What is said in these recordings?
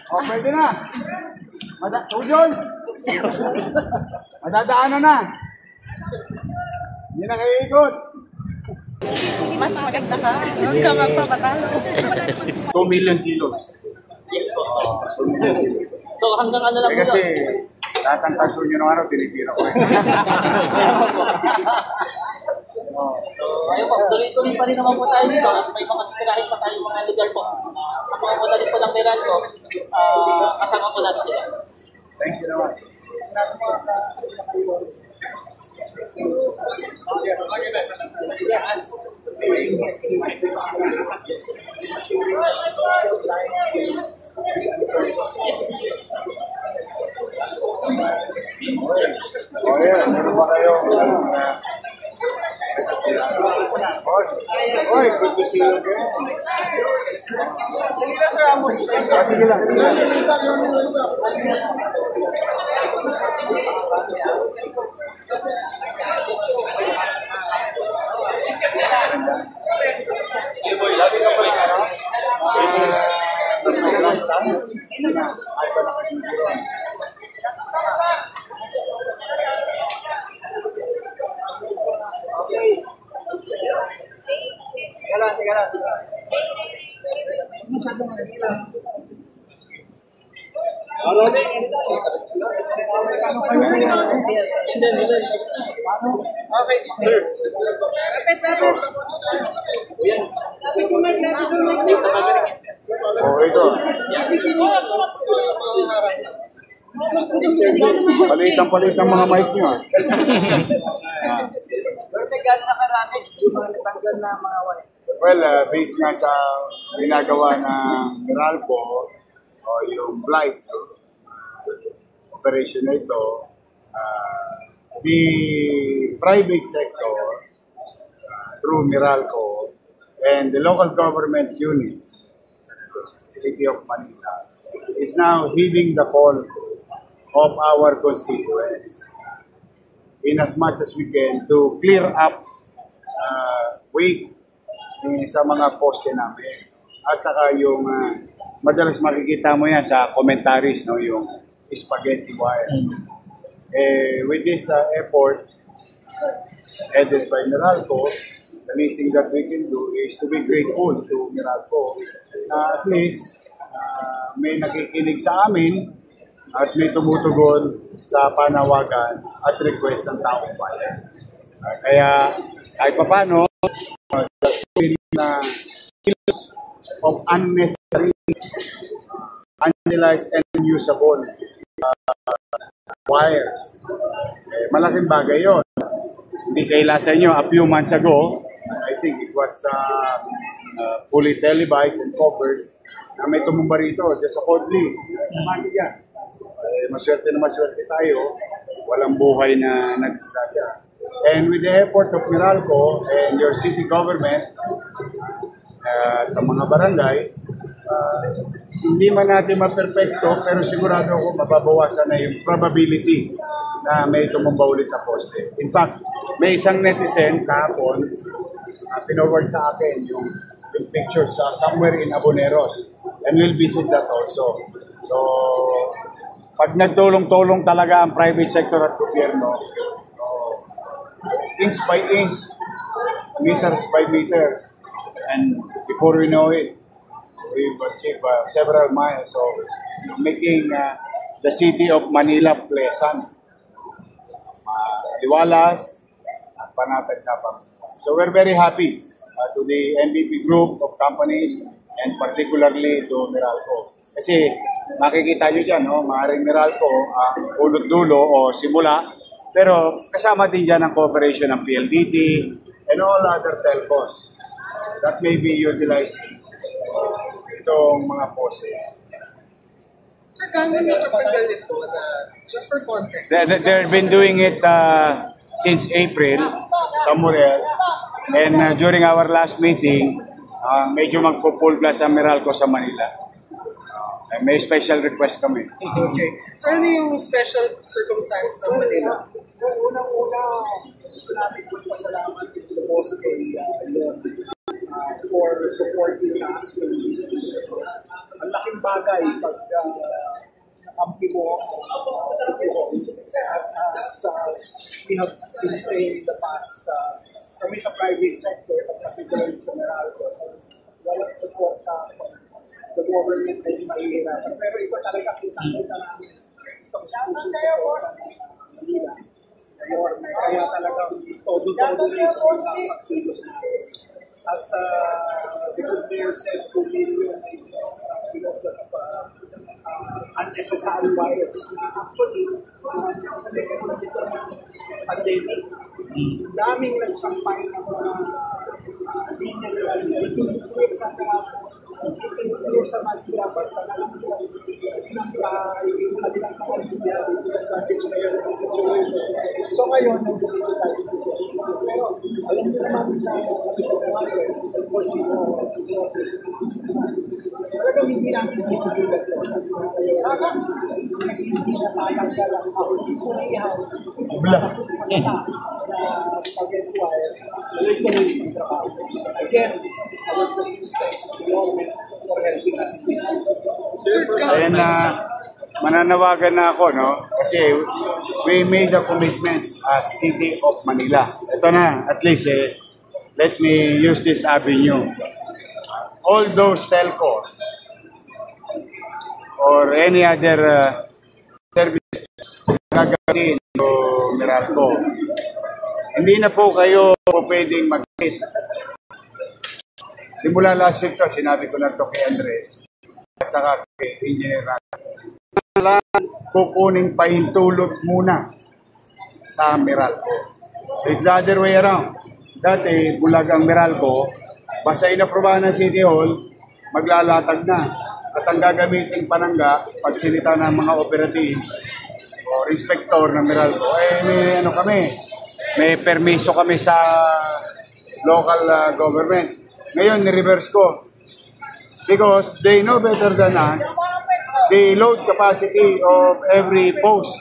O, pwede na. Tujon! Madadaanan na. Hindi na kayo ikot. Mas maganda ka. Huwag ka magpapatalo. 2 million kilos. Yes po. So hanggang ano lang po kasi lahat ng kaso nyo ng araw, tinitira ko. Ayun po, tuloy-tuloy pa rin naman po tayo dito at may mga titirahin pa tayong mga lugar po. Sa pamumuno rin po ng Meralco, kasama po natin sila. Thank you naman. Oh yeah, meron ba kayo? Oy, good to see you again. Sige lang. Okay, sir. Oh, ito. Palit ang mga mic nyo. Well, based nga sa ginagawa ng Meralco, o yung blight operation na ito, the private sector through Meralco and the local government unit, City of Manila, is now heeding the call of our constituents in as much as we can to clear up weight sa mga poste namin. At saka yung madalas makikita mo yan sa commentaries, no, yung spaghetti wire. With this effort headed by Meralco, the least thing that we can do is to be grateful to Meralco na at least may nakikinig sa amin at may tumutugon sa panawagan at request ng taong bayan. Kaya kahit pa paano, na kilos of unnecessary, unrealized and unusable wires. Malaking bagay yun. Hindi kaila sa inyo, a few months ago, I think it was fully televised and covered na may tumumba rito, just a Codley. Samaki yan. Maswerte tayo, walang buhay na nagdisgrasya. And with the effort of Meralco and your city government at mga barangay, hindi man natin maperfecto, pero sigurado ako mababawasan na yung probability na may tumumba ulit na poste. In fact, may isang netizen kahapon pinoward sa akin yung pictures somewhere in Aboneros, and we'll visit that also. So, pag nagtulong-tulong talaga ang private sector at gobyerno, inch by inch, meters by meters, and before we know it, we've achieved several miles of making the city of Manila pleasant, liwalas, at panatag na pamumuhay. So we're very happy to the MVP group of companies and particularly to Meralco. Kasi makikita nyo dyan, no? Maaaring Meralco ang ulot-dulo o simula, pero kasama din dyan ang cooperation ng PLDT and all other telcos that may be utilizing itong mga pose. Gano'n na katagal nito na, just for context? They've been doing it since April, somewhere else. And during our last meeting, medyo magpo-full blast ang Meralco sa Manila. May special request kami. Okay. So ano yung special circumstance ng Manila? Unang-una, gusto namin magpasalamat dito po sa for supporting us in this video. ang laking bagay pag nakampi mo at we have been saying in the past, kami sa private sector, particularly sa Meralco, walang support the government ay mahihirapan. Pero ito talaga kita namin itong puso support ng Manila. Kaya talagang todo-todo na yung mga pagkilos natin. As the good mayor said, 2 million kilos of unnecessary wires na actually pandemic. Daming nagsampay ng mga linya nila. Ito sa Manila, basta na lang nila. Kasi yung kanilang mga linya, advantage na yun sa situation. So ngayon, nandito tayo sa situation. Pero alam mo naman na kami sa Meralco, of course, talagang hindi namin titigilan ko. Hindi na tayang galang ako. Hindi ko naihaw. Sa mata na pag-enquire, tuloy-tuloy yung trabaho. Again, our thanks to government for helping us in this. Ayan na, mananawagan na ako, no? Kasi we made a commitment as City of Manila. Ito na, at least, let me use this avenue. All those telcos or any other service gagawin o Meralco, hindi na po kayo pwedeng mag-hit. Simula last week to, sinabi ko na to kay Andres at saka kay Engineer Rana. Kukuning pahintulot muna sa Meralco. So it's the other way around. Dati, bulag ang Meralco, basta inaprobahan ng City Hall, maglalatag na. At ang gagamiting panangga, pagsilita ng mga operatives o inspector ng Meralco, may permiso kami sa local government. Ngayon, ni-reverse ko. Because they know better than us the load capacity of every post.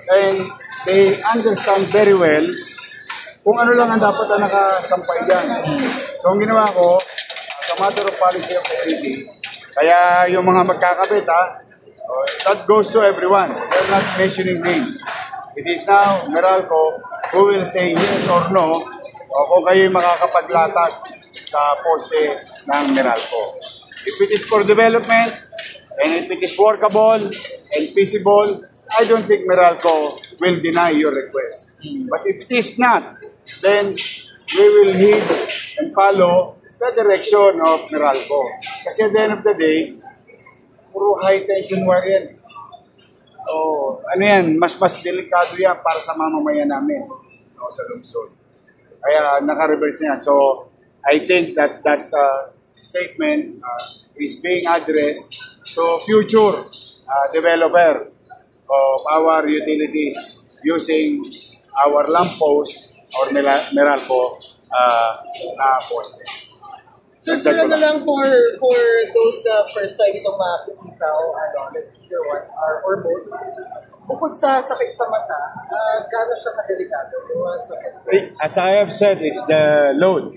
And they understand very well kung ano lang ang dapat na nakasampay dyan. So, ang ginawa ko, as a matter of policy of the city, kaya yung mga magkakabit, that goes to everyone. They're not mentioning names. It is now Meralco who will say yes or no o kung kayo'y makakapaglatag sa poste ng Meralco. If it is for development, and if it is workable and feasible, I don't think Meralco will deny your request. But if it is not, then we will heed and follow the direction of Meralco. Kasi at the end of the day, puro high tension wire yan. So, ano yan, mas delikado yan para sa mamamayan namin sa lungsod. Kaya naka-reverse niya. So, I think that statement is being addressed to future developer of our utilities using our lamppost or Meralco na poste. Sir, ano lang for those na first time itong makikita o like either one or both, bukod sa sakit sa mata, gano'n siya kadelikado? As I have said, it's the load.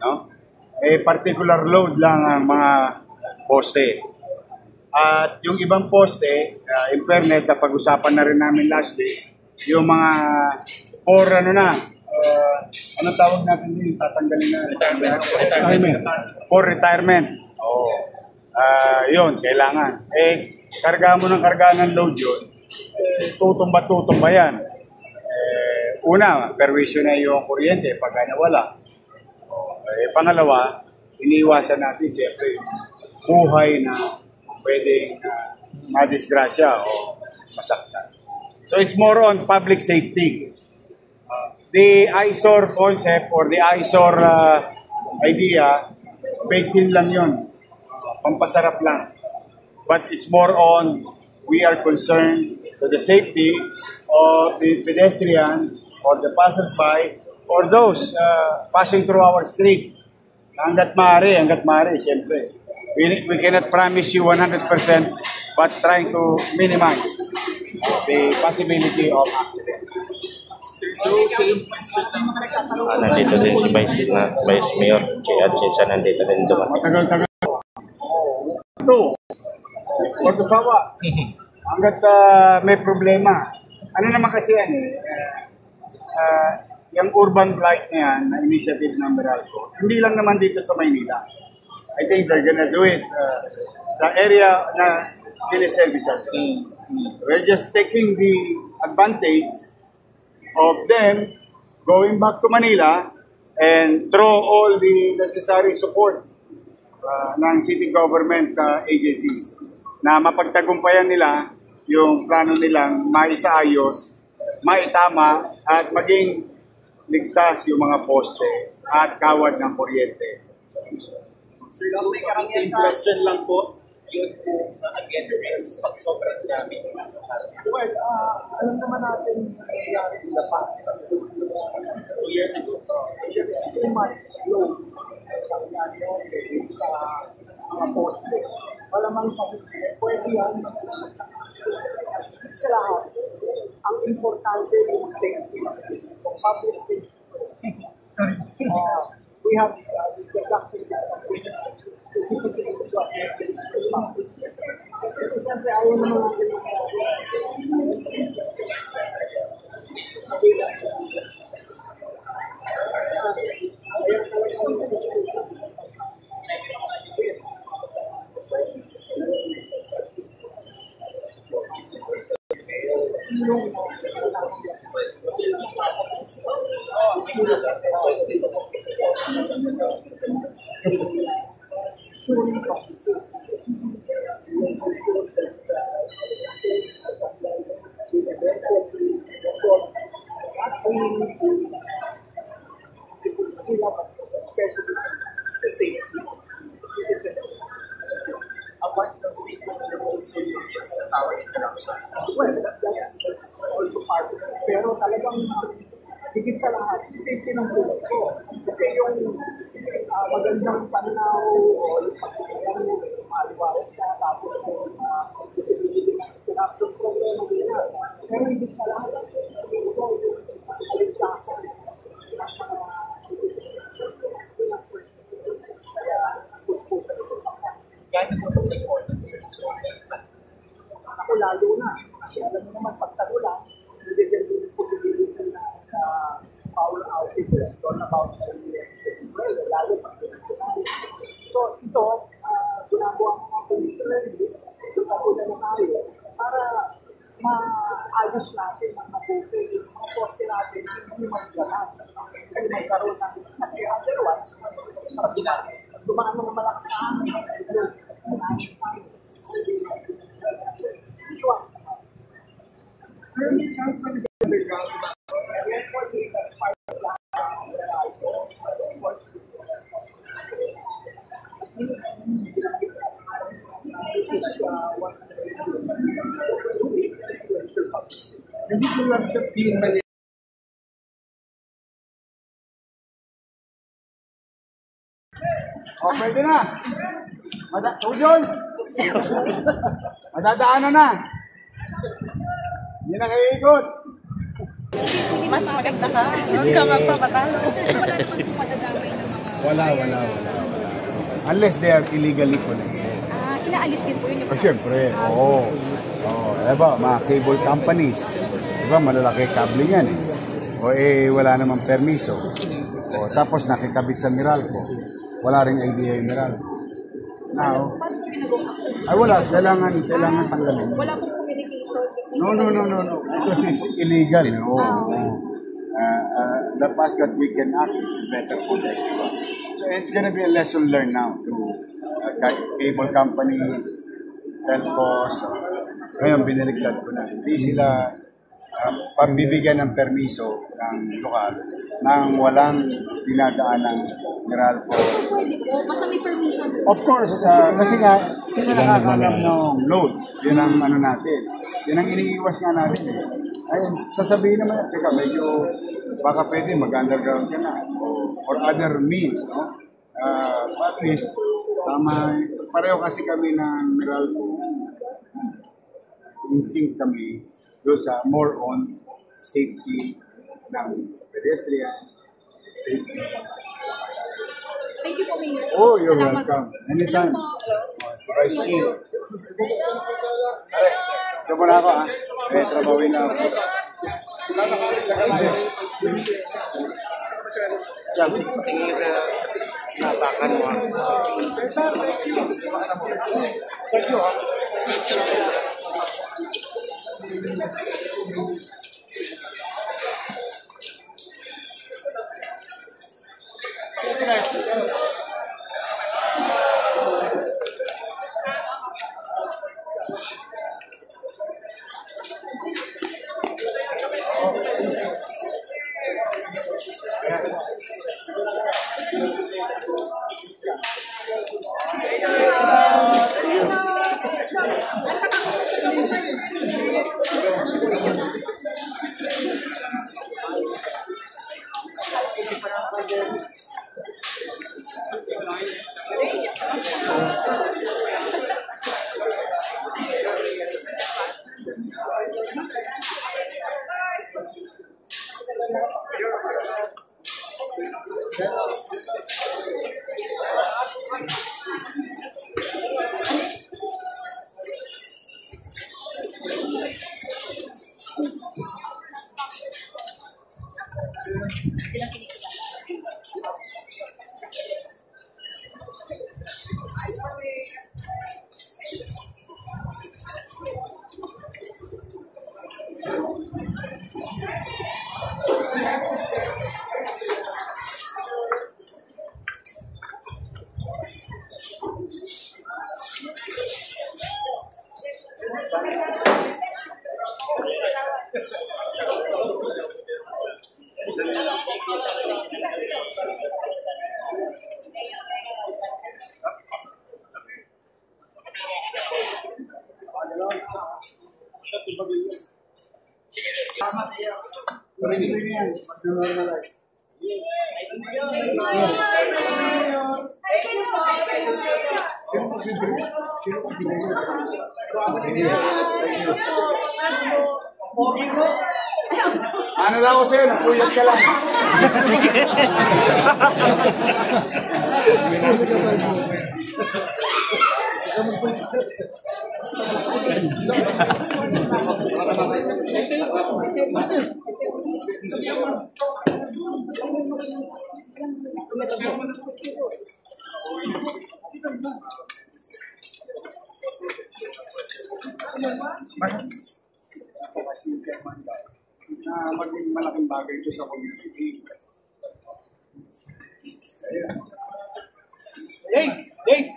No? Particular load lang ang mga poste. At yung ibang poste, in fairness, pag-usapan na rin namin last week, yung mga anong tawag natin yun? Tatanggalin na retirement. For retirement. Yun, kailangan. Karga mo ng load yun, tutumba yan. Una, perwisyo na yung kuryente pagka nawala. Pangalawa, iniiwasan natin siyempre yung buhay na pwedeng madisgrasya o masaktan. So it's more on public safety. The eyesore concept or the eyesore idea, pension lang yun. Pampasarap lang. But it's more on, we are concerned to the safety of the pedestrian or the passers-by or those passing through our street. Hanggat maaari, siyempre. We cannot promise you 100%, but trying to minimize the possibility of accident. Nandito din si Vice Mayor, si Adjunsa nandito din doon. Matagal-tagal. to. Puerto Sawa. Hanggat may problema. Ano naman kasi yan yung urban blight na yan, na initiative ng Meralco, hindi lang naman dito sa Maynila. I think they're gonna do it sa area na siniservices. We're just taking the advantage of them going back to Manila and throw all the necessary support ng city government agencies na mapagtagumpayan nila yung plano nilang maisaayos, maitama, at maging ligtas yung mga poste at kawad ng kuryente. Sir, may karamihan sa question lang po. Yun po, again, risk pag sobrang dami. Well, alam naman natin nangyayari in the past. 2 years ago. Pretty much low sa mga poste. Malamang sa pwede yan. Sa lahat, ang importante yung safety. Public safety. We have conducted this specifically to address the public safety. Kasi siyempre ayaw naman natin especially the safety of citizens. Apart from safety, sir, also yung risk na power interruption. Well, that's also part of it. Pero talagang higit sa lahat, safety ng tulad ko. Kasi yung magandang pananaw o yung pagkakaroon mo, maliwalas ka, tapos yung possibility ng interruption problema nila. Pero higit sa lahat, yung kaligtasan ng mga Gano'n po itong important, sir? ako lalo na. Kasi alam mo naman, pagtagulan, nabigyan din yung possibility na power outages doon about well, lalo pag so ito, ginagawa mo nga conditionally, pagtagulan na tayo, para maayos natin ang mabuti yung mga poste natin, hindi magdalan. Kasi magkaroon ng, kasi otherwise, pag dumaan mo ng malakas na amin, maayos tayo. Sir, may chance na nagagawa This will not just be in Manila. O, pwede na. Jones! Madadaanan na. Hindi na kayo ikot. Mas maganda ka. Huwag ka magpapatalo. Wala naman kung madadamay ng mga... Wala. Unless they are illegally connected. Inaalis din po yun yung... Siyempre, oo. Diba, mga cable companies. Diba, malalaki kable yan eh. Wala namang permiso. Tapos nakikabit sa Meralco. Wala ring idea yung Meralco. Now, wala. Kailangan tanggalin. Wala pong communication. No. Because it's illegal. The past that we can act, it's better to do. So it's gonna be a lesson learned now to cable companies, telcos. Ngayon, biniligtad ko na. Hindi sila pagbibigyan ng permiso ng lokal nang walang dinadaan ng Meralco. Pwede po, basta may permission. Of course, kasi nga, sila nakakalam ng load. Yun ang ano natin. Yun ang iniiwas nga natin eh. Ayun, sasabihin naman, teka, medyo baka pwede mag-underground ka na or other means, no? At least, tama, pareho kasi kami ng Meralco. In sync kami doon sa more on safety ng pedestrian, safety Thank you po, Mayor. Oh, you're Salamat. welcome. Anytime. Hello po. Si Vice Chief. Pare, ito mo na ako ha. Eh, trabawin na ako. Diyan, tingin na napakan mo. Thank you ha. Ano lang ako sa'yo, napuyat ka lang. Maging malaking bagay ito sa community. Dave! Dave!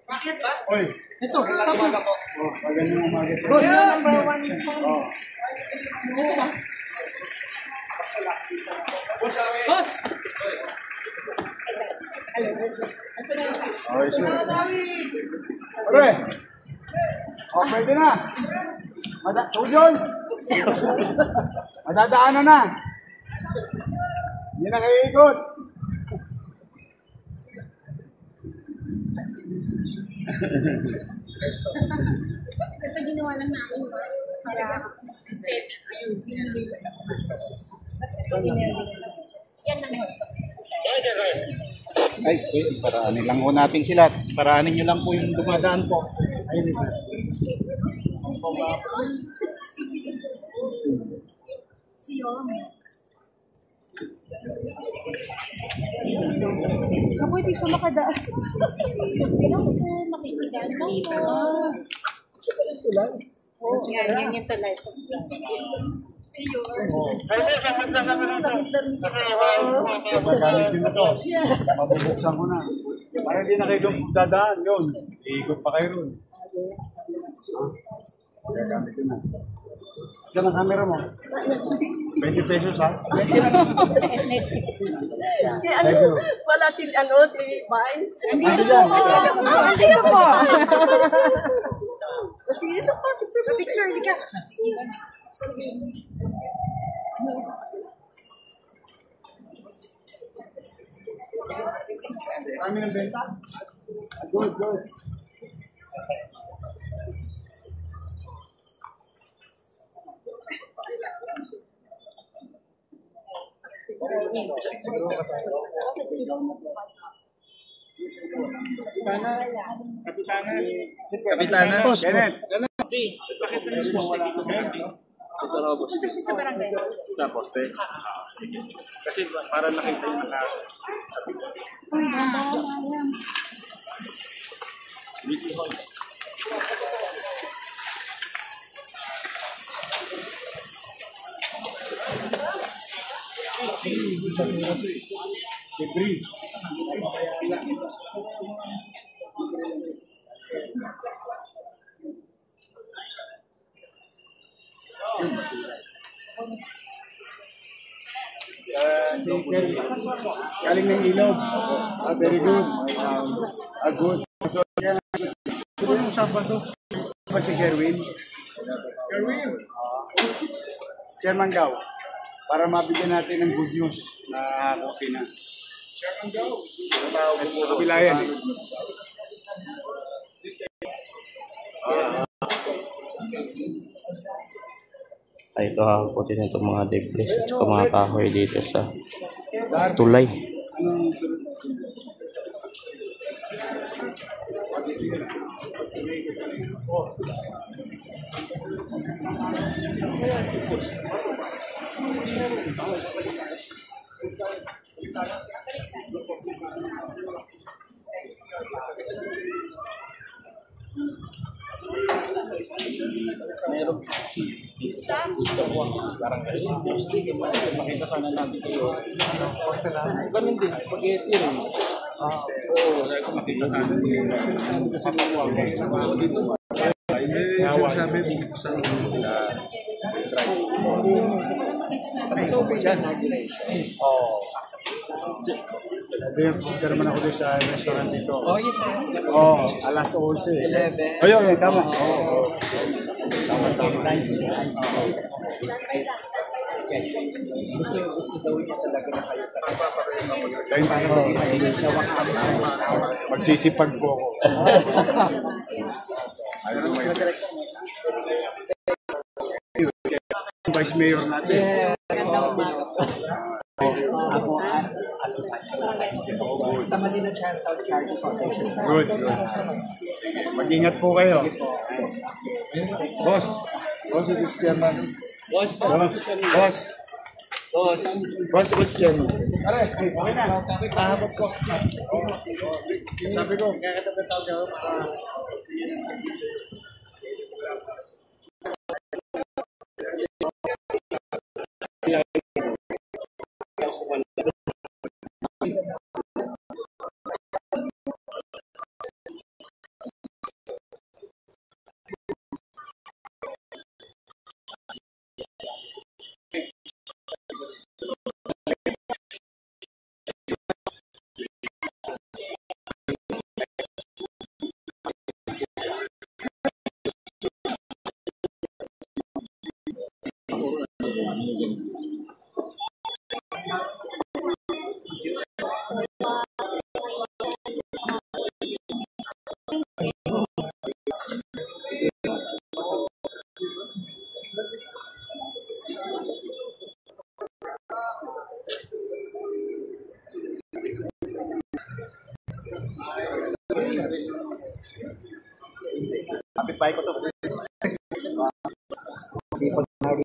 Bakit ba? Oy, Ito, stop mo. magandang umaga sa Boss! Oh. Boss! Okay, sir. Pare! Oh, pwede na. Tujon! Madadaanan na. Hindi na kayo ikot. Ito ginawa lang namin. Para yan lang. Ay, pwede. Paraanin lang po natin sila. Paraanin nyo lang po yung dumadaan po. Ako hindi siya makadaan. Yan yung tulay. Magagamit nyo na to. Mabubuksan ko na. Para hindi na kayo dadaan yun. Iikot pa kayo ron. Magagamit nyo na. Saan ang camera mo? 20 pesos ha? Kaya wala si Vines. Ando dyan. Dito po. Sige, isa pa. Picture, hindi ka. Kami ng benta? Good, good. Kapitana. Kenneth. Bakit na yung poste dito sa ating? Ito raw, boss. Sa barangay. Sa poste? Sige. Kasi para nakita yung Weekly Hall. Debris. Si Kelly, galing ng ilog. Very good. Good. So, yan. Ito yung Sabado. Pa si Kerwin. Kerwin! Chairman Gao, para mabigyan natin ng good news na okay na. Chairman Gao. Sa kabila yan eh. Ay, ito hakutin nito mga debris at saka mga kahoy dito sa tulay. Makita sana natin kayo. Ganun din, spaghetti rin. Oo, makita sana. Sabi mo sa Punta naman ako doon sa restaurant dito. Oh, yes, sir. Oh, alas 11. 11. Ayun, tama. Oo. Tama. Gusto daw niya talaga na kayo. Kayo magsisipag po ako. Vice Mayor natin. Ako at sa Manila Child Charity Foundation. Good. Sige, mag-ingat po kayo. Boss, this is Chairman. Boss, Chairman. Aray, okay na. Kahabot ko. Sabi ko, kaya kita betawag ako para... Kapit bahay ko to. Sipag na